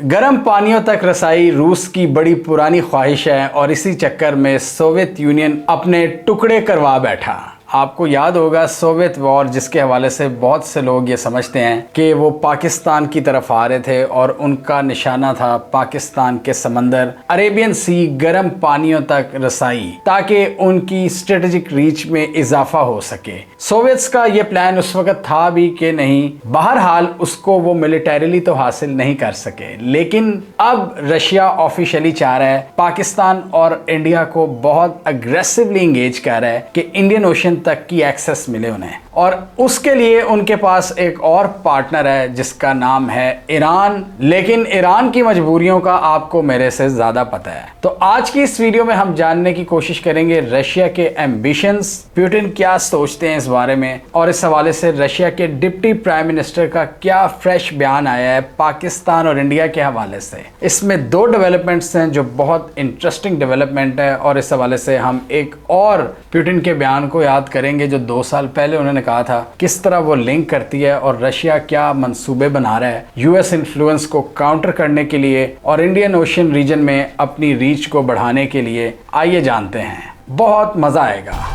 गर्म पानियों तक रसाई रूस की बड़ी पुरानी ख्वाहिश है और इसी चक्कर में सोवियत यूनियन अपने टुकड़े करवा बैठा। आपको याद होगा सोवियत वॉर, जिसके हवाले से बहुत से लोग ये समझते हैं कि वो पाकिस्तान की तरफ आ रहे थे और उनका निशाना था पाकिस्तान के समंदर, अरेबियन सी, गर्म पानियों तक रसाई, ताकि उनकी स्ट्रेटेजिक रीच में इजाफा हो सके। सोवियत्स का ये प्लान उस वक्त था भी कि नहीं, बहरहाल उसको वो मिलिटरीली तो हासिल नहीं कर सके, लेकिन अब रशिया ऑफिशियली चाह रहा है, पाकिस्तान और इंडिया को बहुत अग्रेसिवली इंगेज कर रहा है कि इंडियन ओशन तक की एक्सेस मिले उन्हें, और उसके लिए उनके पास एक और पार्टनर है जिसका नाम है ईरान। लेकिन ईरान की मजबूरियों का आपको मेरे से ज्यादा पता है। तो आज की इस वीडियो में हम जानने की कोशिश करेंगे रशिया के एम्बिशंस, पुतिन क्या सोचते हैं इस बारे में, और इस हवाले से रशिया के डिप्टी प्राइम मिनिस्टर का क्या फ्रेश बयान आया है पाकिस्तान और इंडिया के हवाले से। इसमें दो डेवलपमेंट्स हैं जो बहुत इंटरेस्टिंग डेवलपमेंट है, और इस हवाले से हम एक और पुतिन के बयान को याद करेंगे जो 2 साल पहले उन्होंने कहा था, किस तरह वो लिंक करती है और रशिया क्या मंसूबे बना रहा है यूएस इन्फ्लुएंस को काउंटर करने के लिए और इंडियन ओशन रीजन में अपनी रीच को बढ़ाने के लिए। आइए जानते हैं, बहुत मजा आएगा।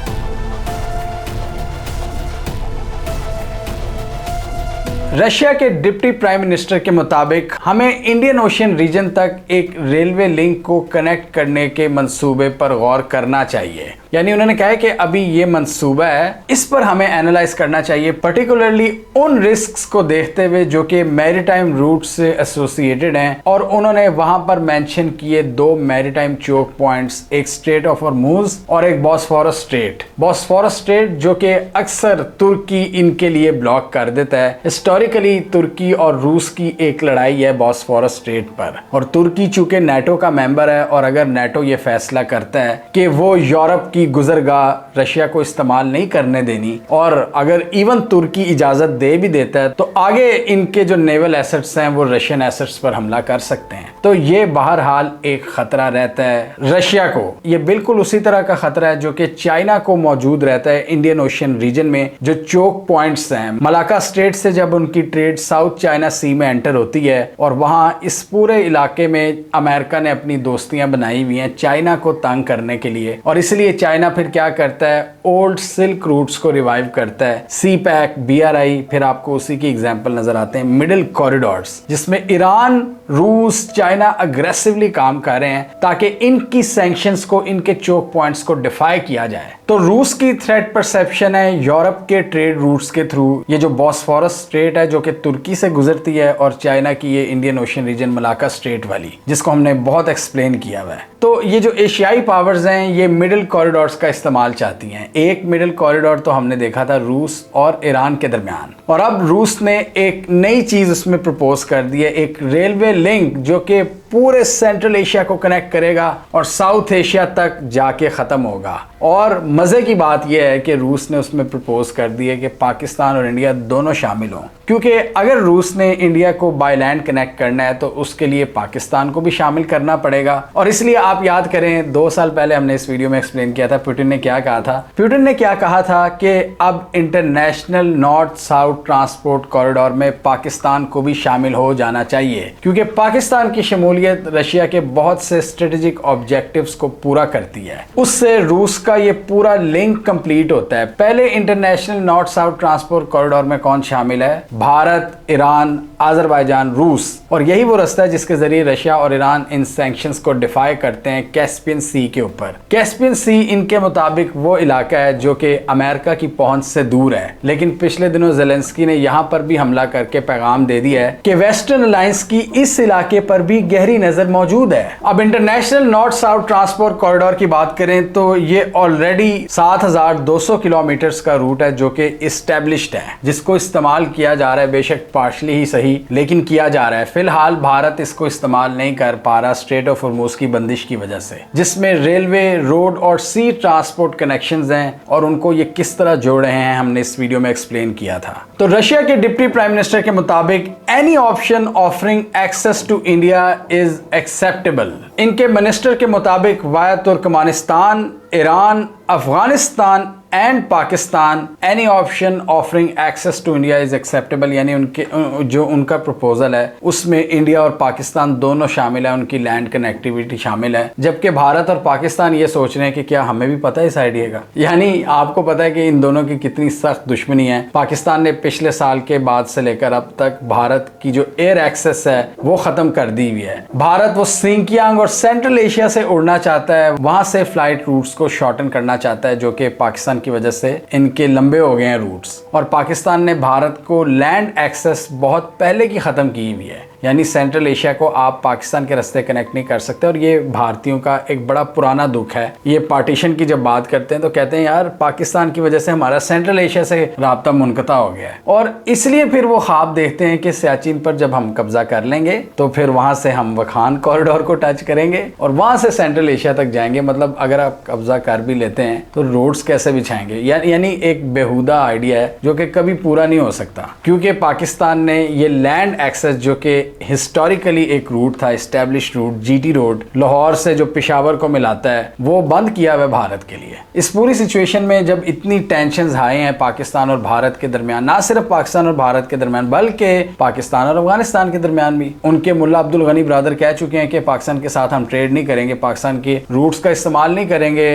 रशिया के डिप्टी प्राइम मिनिस्टर के मुताबिक हमें इंडियन ओशन रीजन तक एक रेलवे लिंक को कनेक्ट करने के मंसूबे पर गौर करना चाहिए। यानी उन्होंने कहा है कि अभी ये मंसूबा है, इस पर हमें एनालाइज करना चाहिए, पर्टिकुलरली उन रिस्क्स को देखते हुए जो कि मैरीटाइम रूट से एसोसिएटेड हैं, और उन्होंने वहां पर मेंशन किए 2 मैरीटाइम चोक पॉइंट्स, एक स्ट्रेट ऑफ हॉर्मुज और एक बॉस्फोरस स्ट्रेट। बॉस्फोरस स्ट्रेट जो कि अक्सर तुर्की इनके लिए ब्लॉक कर देता है। हिस्टोरिकली तुर्की और रूस की एक लड़ाई है बॉस्फोरस स्ट्रेट पर, और तुर्की चूंकि नाटो का मेंबर है, और अगर नाटो ये फैसला करता है कि वो यूरोप की गुजरगाह रशिया को इस्तेमाल नहीं करने देनी, और अगर इवन तुर्की इजाजत दे भी देता है, तो आगे इनके जो नेवल एसेट्स हैं वो रशियन एसेट्स पर हमला कर सकते हैं। तो ये बहरहाल एक खतरा रहता है रशिया को। ये बिल्कुल उसी तरह का खतरा है जो कि चाइना को मौजूद रहता है इंडियन ओशन रीजन में। जो चोक पॉइंट्स हैं, मलाका स्ट्रेट से जब उनकी ट्रेड साउथ चाइना सी में एंटर होती है, और वहां इस पूरे इलाके में अमेरिका ने अपनी दोस्तियां बनाई हुई हैं चाइना को तंग करने के लिए, और इसलिए चाइना फिर क्या करता है, ओल्ड सिल्क रूट्स को रिवाइव करता है। सी पैक, BRI, फिर आपको उसी की एग्जांपल नजर आते हैं मिडिल कॉरिडोर्स, जिसमें ईरान, रूस, चाइना अग्रेसिवली काम कर रहे हैं ताकि इनकी सैंक्शंस को, इनके चोक पॉइंट्स को डिफाई किया जाए। तो रूस की थ्रेट परसेप्शन है यूरोप के ट्रेड रूट्स के थ्रू, ये जो बॉस्फोरस स्ट्रेट है जो कि तुर्की से गुजरती है, और चाइना की ये Indian ocean region Malacca strait वाली, जिसको हमने बहुत एक्सप्लेन किया हुआ है। तो ये जो एशियाई पावर्स हैं ये मिडिल कॉरिडोर्स का इस्तेमाल चाहती हैं। एक मिडिल कॉरिडोर तो हमने देखा था रूस और ईरान के दरमियान, और अब रूस ने एक नई चीज उसमें प्रपोज कर दी है, एक रेलवे लिंक जो कि पूरे सेंट्रल एशिया को कनेक्ट करेगा और साउथ एशिया तक जाके खत्म होगा। और मजे की बात यह है कि रूस ने उसमें प्रपोज कर दी है कि पाकिस्तान और इंडिया दोनों शामिल हों, क्योंकि अगर रूस ने इंडिया को बाय लैंड कनेक्ट करना है तो उसके लिए पाकिस्तान को भी शामिल करना पड़ेगा। और इसलिए आप याद करें 2 साल पहले हमने इस वीडियो में एक्सप्लेन किया था पुतिन ने क्या कहा था। पुतिन ने क्या कहा था कि अब international north south transport corridor में पाकिस्तान को भी शामिल हो जाना चाहिए, क्योंकि पाकिस्तान की शमूलियत रशिया के बहुत से स्ट्रेटेजिक ऑब्जेक्टिव्स को पूरा करती है। उससे रूस का ये पूरा लिंक कंप्लीट होता है। पहले international north south transport corridor में कौन शामिल है? भारत, ईरान, अजरबैजान, रूस, और यही वो रास्ता है जिसके जरिए रशिया और ईरान इन सैंक्शंस को डिफाई करते हैं कैस्पियन सी के ऊपर। कैस्पियन सी इनके मुताबिक वो इलाका है जो कि अमेरिका की पहुंच से दूर है, लेकिन पिछले दिनों ज़ेलेंस्की ने यहां पर भी हमला करके पैगाम दे दिया है कि वेस्टर्न अलायंस की इस इलाके पर भी गहरी नजर मौजूद है। अब international north south transport corridor की बात करें तो ये ऑलरेडी 7200 किलोमीटर का रूट है जो कि इस्टेब्लिश्ड है, जिसको इस्तेमाल किया जा रहा है, बेशक पार्शली ही सही लेकिन किया जा रहा है। फिलहाल भारत इसको इस्तेमाल नहीं कर पा रहा स्ट्रेट ऑफ हॉर्मुज की बंदिश की वजह से, जिसमें रेलवे, रोड और सी ट्रांसपोर्ट कनेक्शंस हैं, और उनको ये किस तरह जोड़ रहे हैं हमने इस वीडियो में एक्सप्लेन किया था। तो रशिया के डिप्टी प्राइम मिनिस्टर के मुताबिक any option offering access to India is acceptable. इनके मिनिस्टर के मुताबिक via Turkmenistan, Iran, Afghanistan, and Pakistan any option offering access to India is acceptable, यानी उनके जो उनका प्रपोजल है उसमें इंडिया और पाकिस्तान दोनों शामिल है, उनकी लैंड कनेक्टिविटी शामिल है। जबकि भारत और पाकिस्तान ये सोच रहे हैं कि क्या हमें भी पता है इस आइडिया का। यानी आपको पता है कि इन दोनों की कितनी सख्त दुश्मनी है। पाकिस्तान ने पिछले साल के बाद से लेकर अब तक भारत की जो एयर एक्सेस है वो खत्म कर दी हुई है। भारत वो सिंकियांग और सेंट्रल एशिया से उड़ना चाहता है, वहां से फ्लाइट रूट्स को शॉर्टन करना चाहता है, जो कि पाकिस्तान की वजह से इनके लंबे हो गए हैं रूट्स। और पाकिस्तान ने भारत को लैंड एक्सेस बहुत पहले की खत्म की हुई है, यानी सेंट्रल एशिया को आप पाकिस्तान के रास्ते कनेक्ट नहीं कर सकते। और ये भारतीयों का एक बड़ा पुराना दुख है। ये पार्टीशन की जब बात करते हैं तो कहते हैं यार पाकिस्तान की वजह से हमारा सेंट्रल एशिया से राब्ता मुनक़ता हो गया है, और इसलिए फिर वो ख्वाब देखते हैं कि सियाचिन पर जब हम कब्जा कर लेंगे तो फिर वहां से हम वखान कॉरिडोर को टच करेंगे और वहां से सेंट्रल एशिया तक जाएंगे। मतलब अगर आप कब्जा कर भी लेते हैं तो रोड्स कैसे बिछाएंगे, यानी एक बेहुदा आइडिया है जो कि कभी पूरा नहीं हो सकता, क्योंकि पाकिस्तान ने ये लैंड एक्सेस जो कि हिस्टोरिकली एक रूट था, establish route, GT road, Lahore से जो पेशावर को मिलाता है, वो बंद किया हुआ भारत के लिए। इस पूरी सिचुएशन में जब इतनी टेंशंस हाई हैं पाकिस्तान और भारत के दरमियान, ना सिर्फ पाकिस्तान और भारत के दरमियान बल्कि पाकिस्तान और अफगानिस्तान के दरमियान भी, उनके मुल्ला अब्दुल गनी ब्रदर कह चुके हैं कि पाकिस्तान के साथ हम ट्रेड नहीं करेंगे, पाकिस्तान के रूट्स का इस्तेमाल नहीं करेंगे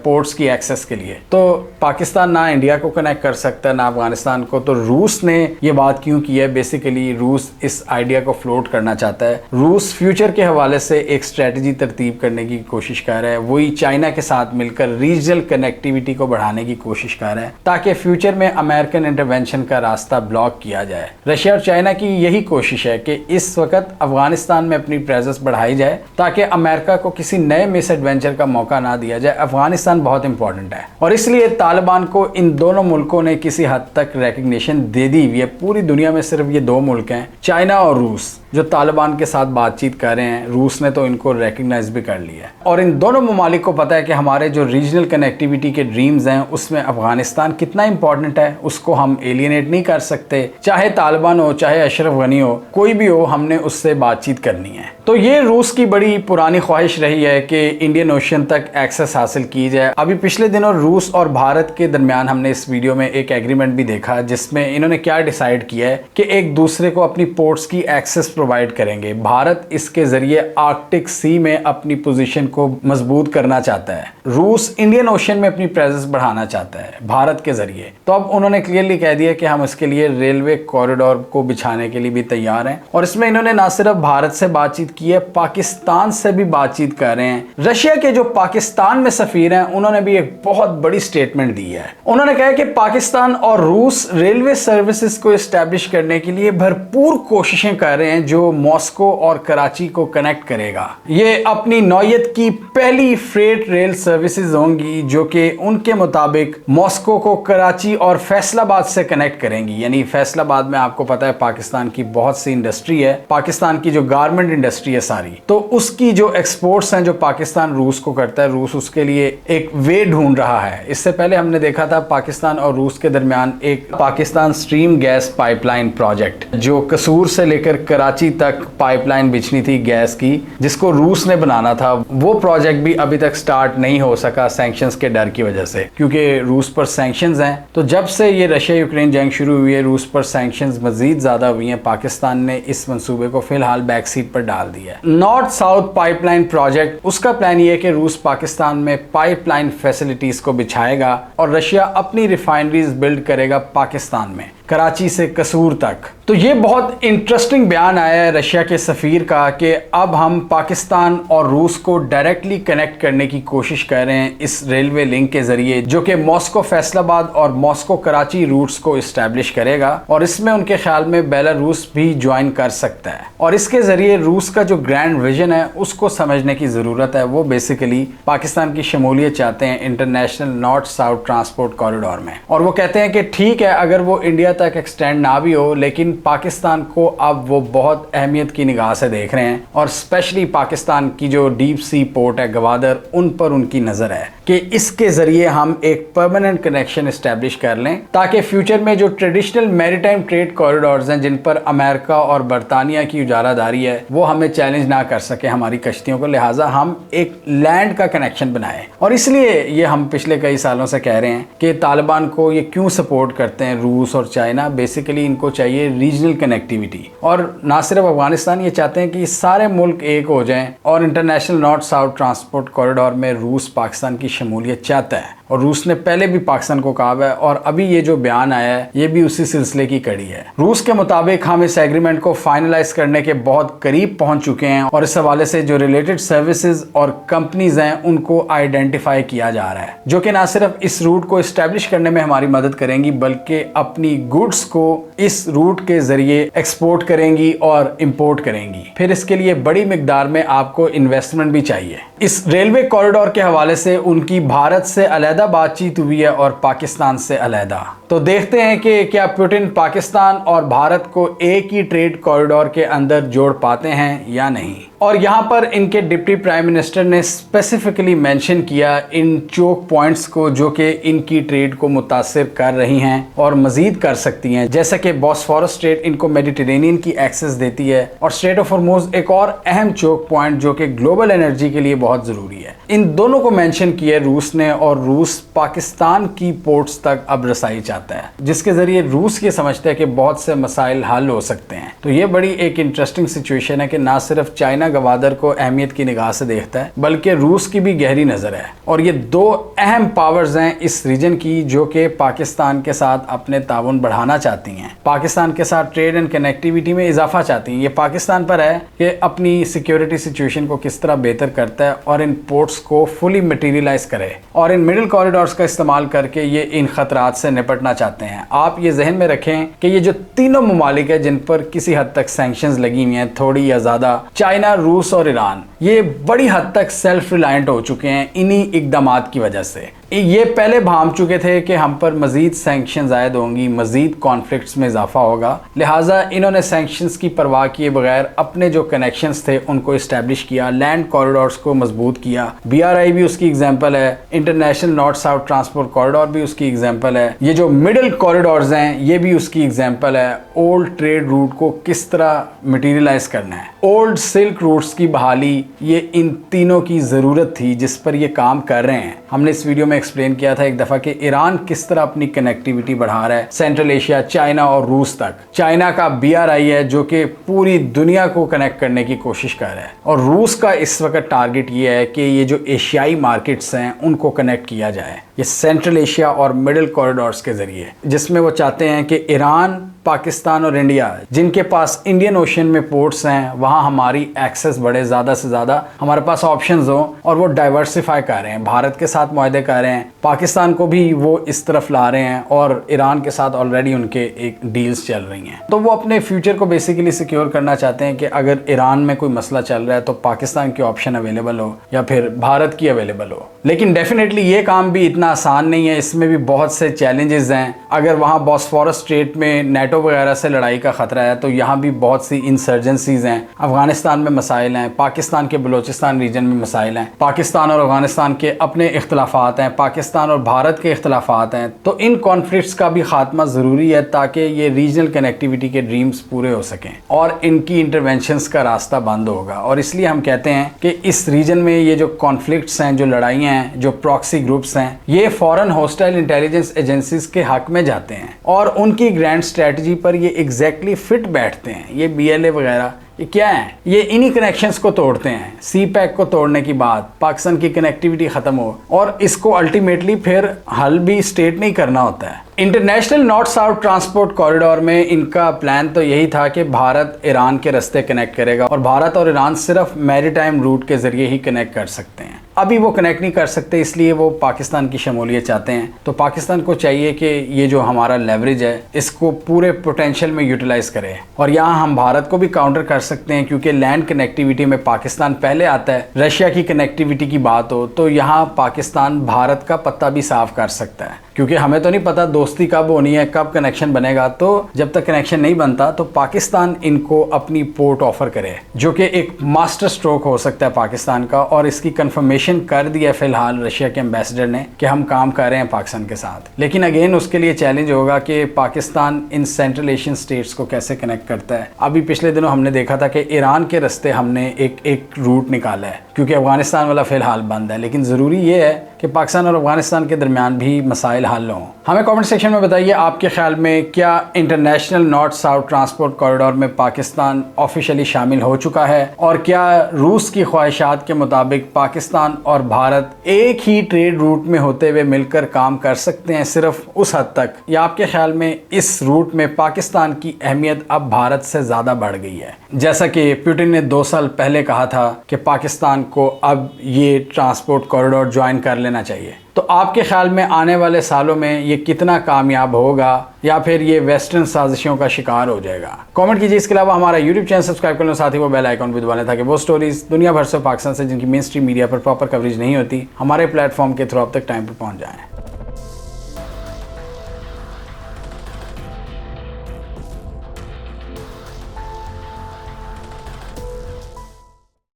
पोर्ट्स की एक्सेस के लिए। तो पाकिस्तान ना इंडिया को कनेक्ट कर सकता ना अफगानिस्तान को। तो रूस ने ये बात क्यों की है? बेसिकली रूस इस आइडिया को फ्लोट करना चाहता है। रूस फ्यूचर के हवाले से एक स्ट्रेटजी तरतीब करने की कोशिश कर रहा है, वही चाइना के साथ मिलकर रीजनल कनेक्टिविटी को बढ़ाने की कोशिश कर रहा है ताकि फ्यूचर में अमेरिकन इंटरवेंशन का रास्ता ब्लॉक किया जाए। रशिया और चाइना की यही कोशिश है कि इस वक्त अफगानिस्तान में अपनी प्रेजेंस बढ़ाई जाए ताकि अमेरिका को किसी नए मिस एडवेंचर का मौका ना दिया जाए। अफगानिस्तान बहुत इंपॉर्टेंट है और इसलिए तालिबान को इन दोनों मुल्कों ने किसी हद तक रिकग्निशन दे दी हुई है। पूरी दुनिया में सिर्फ ये दो मुल्क हैं, चाइना और रूस, जो तालिबान के साथ बातचीत कर रहे हैं। रूस ने तो इनको रिकग्नाइज भी कर लिया है और इन दोनों ममालिक को पता है कि हमारे जो रीजनल कनेक्टिविटी के ड्रीम्स हैं उसमें अफगानिस्तान कितना इंपॉर्टेंट है, उसको हम एलियनेट नहीं कर सकते। चाहे तालिबान हो, चाहे अशरफ गनी हो, कोई भी हो, हमने उससे बातचीत करनी है। तो ये रूस की बड़ी पुरानी ख्वाहिश रही है कि इंडियन ओशन तक एक्सेस हासिल की जाए। अभी पिछले दिनों रूस और भारत के दरमियान हमने इस वीडियो में एक एग्रीमेंट भी देखा जिसमें इन्होंने क्या डिसाइड किया है कि एक दूसरे को अपनी पोर्ट्स की एक्सेस प्रोवाइड करेंगे। भारत इसके जरिए आर्कटिक सी में अपनी पोजीशन को मजबूत करना चाहता है। रूस इंडियन ओशन में अपनी प्रेजेंस बढ़ाना चाहता है भारत के जरिए। तो अब उन्होंने क्लियरली कह दिया कि हम इसके लिए रेलवे कॉरिडोर को बिछाने के लिए भी तैयार हैं और इसमें इन्होंने ना सिर्फ भारत से बातचीत की है, पाकिस्तान से भी बातचीत कर रहे हैं। रशिया के जो पाकिस्तान में सफीर हैं उन्होंने भी एक बहुत बड़ी स्टेटमेंट दी है। उन्होंने कहा कि पाकिस्तान और रूस रेलवे सर्विसेज को एस्टैब्लिश करने के लिए भरपूर कोशिशें कर रहे हैं जो मॉस्को और कराची को कनेक्ट करेगा। ये अपनी नौयत की पहली फ्रेट रेल सर्विसेज होंगी जो कि उनके मुताबिक मॉस्को को कराची और फैसलाबाद से कनेक्ट करेंगी। यानी फैसलाबाद में आपको पता है पाकिस्तान की बहुत सी इंडस्ट्री है, पाकिस्तान की जो गारमेंट इंडस्ट्री है सारी, तो उसकी जो एक्सपोर्ट्स हैं जो पाकिस्तान रूस को करता है, रूस उसके लिए एक वे ढूंढ रहा है। इससे पहले हमने देखा था पाकिस्तान और रूस के दरमियान एक Pakistan stream gas pipeline project जो कसूर से लेकर कराची तक पाइपलाइन बिछनी थी गैस की, जिसको रूस ने बनाना था। वो प्रोजेक्ट भी अभी तक स्टार्ट नहीं हो सका सैंक्शंस के डर की वजह से, क्योंकि रूस पर सैंक्शंस हैं। तो जब से ये रशिया यूक्रेन जंग शुरू हुई है, रूस पर सैंक्शंस मजीद ज्यादा हुई हैं। पाकिस्तान ने इस मंसूबे को फिलहाल बैक सीट पर डाल दिया है। नॉर्थ साउथ पाइपलाइन प्रोजेक्ट, उसका प्लान ये है कि रूस पाकिस्तान में पाइपलाइन फैसिलिटीज को बिछाएगा और रशिया अपनी रिफाइनरीज बिल्ड करेगा पाकिस्तान में, कराची से कसूर तक। तो ये बहुत इंटरेस्टिंग बयान आया है रशिया के सफीर का कि अब हम पाकिस्तान और रूस को डायरेक्टली कनेक्ट करने की कोशिश कर रहे हैं इस रेलवे लिंक के जरिए, जो कि मॉस्को फैसलाबाद और मॉस्को कराची रूट्स को इस्टेब्लिश करेगा। और इसमें उनके ख्याल में बेलारूस भी ज्वाइन कर सकता है और इसके जरिए रूस का जो ग्रैंड विजन है उसको समझने की जरूरत है। वो बेसिकली पाकिस्तान की शमूलियत चाहते हैं international north south transport corridor में। और वो कहते हैं कि ठीक है अगर वो इंडिया तक एक्सटेंड ना भी हो, लेकिन पाकिस्तान को अब वो बहुत अहमियत की निगाह से देख रहे हैं और स्पेशली पाकिस्तान की जो डीप सी पोर्ट है गवादर, उन पर उनकी नजर है कि इसके जरिए हम एक परमानेंट कनेक्शन इस्टेब्लिश कर लें, ताकि फ्यूचर में जो ट्रेडिशनल मैरीटाइम ट्रेड कॉरिडोर्स हैं जिन पर अमेरिका और बरतानिया की उजारादारी है वो हमें चैलेंज ना कर सके हमारी कश्तियों को, लिहाजा हम एक लैंड का कनेक्शन बनाएं। और इसलिए ये हम पिछले कई सालों से कह रहे हैं कि तालिबान को ये क्यों सपोर्ट करते हैं रूस और चाइना। बेसिकली इनको चाहिए रीजनल कनेक्टिविटी, और ना सिर्फ अफगानिस्तान ये चाहते हैं कि सारे मुल्क एक हो जाएं, और international north south transport corridor में रूस पाकिस्तान की शमूलियत चाहता है। और रूस ने पहले भी पाकिस्तान को कहा है, और अभी ये जो बयान आया है ये भी उसी सिलसिले की कड़ी है। रूस के मुताबिक हम इस एग्रीमेंट को फाइनलाइज करने के बहुत करीब पहुंच चुके हैं, और इस हवाले से जो रिलेटेड सर्विसेज और कंपनीज हैं उनको आइडेंटिफाई किया जा रहा है, जो कि ना सिर्फ इस रूट को इस्टेब्लिश करने में हमारी मदद करेंगी बल्कि अपनी गुड्स को इस रूट के जरिए एक्सपोर्ट करेंगी और इंपोर्ट करेंगी। फिर इसके लिए बड़ी मिकदार में आपको इन्वेस्टमेंट भी चाहिए। इस रेलवे कॉरिडोर के हवाले से उनकी भारत से अलहदा बातचीत हुई है और पाकिस्तान से अलहदा। तो देखते हैं कि क्या पुतिन पाकिस्तान और भारत को एक ही ट्रेड कॉरिडोर के अंदर जोड़ पाते हैं या नहीं। और यहाँ पर इनके डिप्टी प्राइम मिनिस्टर ने स्पेसिफिकली मेंशन किया इन चोक पॉइंट्स को जो कि इनकी ट्रेड को मुतासिर कर रही हैं और मजीद कर सकती हैं, जैसा कि बॉस्फोरस स्ट्रेट इनको मेडिटेरेनियन की एक्सेस देती है, और स्ट्रेट ऑफ हॉर्मुज एक और अहम चोक पॉइंट जो कि ग्लोबल एनर्जी के लिए बहुत ज़रूरी है। इन दोनों को मेंशन किया रूस ने, और रूस पाकिस्तान की पोर्ट्स तक अब रसाई चाहता है, जिसके ज़रिए रूस ये समझता है कि बहुत से मसाइल हल हो सकते हैं। तो ये बड़ी एक इंटरेस्टिंग सिचुएशन है कि ना सिर्फ चाइना गवादर को अहमियत की निगाह से देखता है बल्कि रूस की भी गहरी नज़र है। और ये दो अहम पावर्स हैं इस रीजन की जो कि पाकिस्तान के साथ अपने ताउन बढ़ाना चाहती हैं, पाकिस्तान के साथ ट्रेड एंड कनेक्टिविटी में इजाफा चाहती हैं। ये पाकिस्तान पर है कि अपनी सिक्योरिटी सिचुएशन को किस तरह बेहतर करता है और इन पोर्ट्स को फुली मटीरियलाइज करे, और इन मिडिल कॉरिडोर्स का इस्तेमाल करके ये इन खतरात से निपटना चाहते हैं। आप ये जहन में रखें कि ये जो तीनों ममालिक है जिन पर किसी हद तक सैंक्शंस लगी हुई हैं, थोड़ी या ज़्यादा, चाइना, रूस और ईरान, ये बड़ी हद तक सेल्फ रिलायंट हो चुके हैं इन्हीं इकदामात की वजह से। ये पहले भाम चुके थे कि हम पर मजीद सैंक्शंस आयद होंगी, मजीद कॉन्फ्लिक्ट्स में इजाफा होगा, लिहाजा इन्होंने सैंक्शंस की परवाह किए बगैर अपने जो कनेक्शंस थे उनको इस्टेब्लिश किया, लैंड कॉरिडोर्स को मजबूत किया। BRI भी उसकी एग्जांपल है, international north south transport corridor भी उसकी एग्जांपल है, ये जो मिडिल कॉरिडोर्स हैं ये भी उसकी एग्जांपल है। ओल्ड ट्रेड रूट को किस तरह मटीरियलाइज करना है, ओल्ड सिल्क रूट्स की बहाली, ये इन तीनों की ज़रूरत थी जिस पर ये काम कर रहे हैं। हमने इस वीडियो में एक्सप्लेन किया था एक दफ़ा कि ईरान किस तरह अपनी कनेक्टिविटी बढ़ा रहा है सेंट्रल एशिया, चाइना और रूस तक। चाइना का BRI है जो कि पूरी दुनिया को कनेक्ट करने की कोशिश कर रहा है, और रूस का इस वक्त टारगेट ये है कि ये जो एशियाई मार्केट्स हैं उनको कनेक्ट किया जाए, ये सेंट्रल एशिया और मिडिल कॉरिडोर्स के ज़रिए, जिसमें वो चाहते हैं कि ईरान, पाकिस्तान और इंडिया जिनके पास इंडियन ओशन में पोर्ट्स हैं वहाँ हमारी एक्सेस बढ़े, ज़्यादा से ज़्यादा हमारे पास ऑप्शंस हो, और वो डाइवर्सिफाई कर रहे हैं, भारत के साथ मुआहदे कर रहे हैं, पाकिस्तान को भी वो इस तरफ ला रहे हैं, और ईरान के साथ ऑलरेडी उनके एक डील्स चल रही हैं। तो वो अपने फ्यूचर को बेसिकली सिक्योर करना चाहते हैं कि अगर ईरान में कोई मसला चल रहा है तो पाकिस्तान की ऑप्शन अवेलेबल हो या फिर भारत की अवेलेबल हो। लेकिन डेफिनेटली ये काम भी इतना आसान नहीं है, इसमें भी बहुत से चैलेंजेस हैं। अगर वहाँ बॉस्फोरस स्ट्रेट में नेटो वगैरह से लड़ाई का खतरा है तो यहाँ भी बहुत सी इंसर्जेंसीज हैं, अफगानिस्तान में मसाइल हैं, पाकिस्तान के बलोचिस्तान रीजन में मसाइल हैं, पाकिस्तान और अफगानिस्तान के अपने इख्तलाफात हैं, पाकिस्तान और भारत के इख्तलाफात हैं। तो इन कॉन्फ्लिक्ट्स का भी खात्मा ज़रूरी है ताकि ये रीजनल कनेक्टिविटी के ड्रीम्स पूरे हो सकें और इनकी इंटरवेंशंस का रास्ता बंद होगा। और इसलिए हम कहते हैं कि इस रीजन में ये जो कॉन्फ्लिक्ट्स हैं, जो लड़ाइयाँ हैं, जो प्रॉक्सी ग्रुप्स हैं, ये फॉरेन होस्टाइल इंटेलिजेंस एजेंसीज के हक में जाते हैं और उनकी ग्रैंड स्ट्रेटजी पर ये एग्जैक्टली फिट बैठते हैं। ये BLA वगैरह ये क्या है, ये इन्हीं कनेक्शंस को तोड़ते हैं। CPEC को तोड़ने की बाद पाकिस्तान की कनेक्टिविटी ख़त्म हो, और इसको अल्टीमेटली फिर हल भी स्टेट नहीं करना होता है। International north south transport corridor में इनका प्लान तो यही था कि भारत ईरान के रास्ते कनेक्ट करेगा, और भारत और ईरान सिर्फ मैरीटाइम रूट के ज़रिए ही कनेक्ट कर सकते हैं। अभी वो कनेक्ट नहीं कर सकते, इसलिए वो पाकिस्तान की शमूलियत चाहते हैं। तो पाकिस्तान को चाहिए कि ये जो हमारा लेवरेज है इसको पूरे पोटेंशियल में यूटिलाइज करें, और यहाँ हम भारत को भी काउंटर कर सकते हैं क्योंकि लैंड कनेक्टिविटी में पाकिस्तान पहले आता है। रशिया की कनेक्टिविटी की बात हो तो यहाँ पाकिस्तान भारत का पत्ता भी साफ कर सकता है, क्योंकि हमें तो नहीं पता दोस्ती कब होनी है, कब कनेक्शन बनेगा। तो जब तक कनेक्शन नहीं बनता तो पाकिस्तान इनको अपनी पोर्ट ऑफर करे, जो कि एक मास्टर स्ट्रोक हो सकता है पाकिस्तान का, और इसकी कंफर्मेशन मेंशन कर दिया फिलहाल रशिया के एम्बेसडर ने कि हम काम कर रहे हैं पाकिस्तान के साथ, लेकिन अगेन उसके लिए चैलेंज होगा कि Pakistan in central Asian states को कैसे कनेक्ट करता है। अभी पिछले दिनों हमने देखा था कि ईरान के रास्ते हमने एक रूट निकाला है क्योंकि अफगानिस्तान वाला फिलहाल बंद है, लेकिन ज़रूरी ये है कि पाकिस्तान और अफगानिस्तान के दरमियान भी मसाइल हल हों। हमें कमेंट सेक्शन में बताइए आपके ख्याल में क्या international north south transport corridor में पाकिस्तान ऑफिशियली शामिल हो चुका है, और क्या रूस की ख्वाहिशात के मुताबिक पाकिस्तान और भारत एक ही ट्रेड रूट में होते हुए मिलकर काम कर सकते हैं सिर्फ उस हद तक, या आपके ख्याल में इस रूट में पाकिस्तान की अहमियत अब भारत से ज़्यादा बढ़ गई है? जैसा कि पुतिन ने 2 साल पहले कहा था कि पाकिस्तान को अब ये ट्रांसपोर्ट कॉरिडोर ज्वाइन कर लेना चाहिए। तो आपके ख्याल में आने वाले सालों में ये कितना कामयाब होगा या फिर ये वेस्टर्न साजिशों का शिकार हो जाएगा? कमेंट कीजिए। इसके अलावा हमारा यूट्यूब चैनल सब्सक्राइब कर लो, साथ ही वो बेल आइकॉन भी दबा लें ताकि वो स्टोरीज दुनिया भर से पाकिस्तान से जिनकी मेन स्ट्रीम मीडिया पर प्रॉपर कवरेज नहीं होती हमारे प्लेटफॉर्म के थ्रू अब तक टाइम पर पहुंच जाएं।